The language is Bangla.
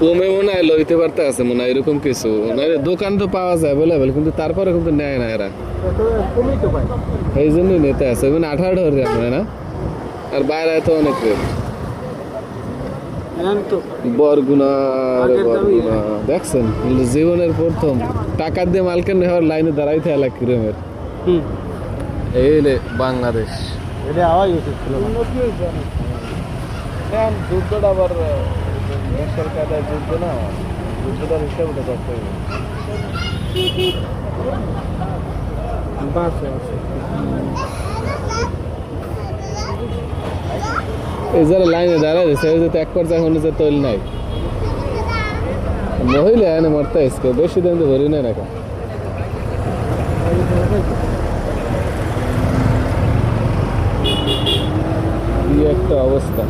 কমে মনে হয় লইতে পারতে আছে মনে হয় এরকম কিছু দোকান তো পাওয়া যায় অ্যাভেলেবেল কিন্তু তারপরে কিন্তু নেয় না এরা এই জন্যই নিতে আছে মানে 18 গ্রাম না আর বাইরে তো অনেক রেট বরগুনা দেখছেন জীবনের প্রথম টাকা দিয়ে মালকে নেওয়ার লাইনে দাঁড়াইতে এলাক কিরমের এই বাংলাদেশ এটা আওয়াজ উঠেছিল যুদ্ধটা আবার দেশের কাদায় যুদ্ধ না যুদ্ধটার হিসাবে করতে হবে এই যারা লাইনে দাঁড়ায় সে এক পর্যায়ে হলে যে তৈল নাই মহিলা এনে মরতে আসছে বেশি দিন তো ভরি নেই নাকি কি একটা অবস্থা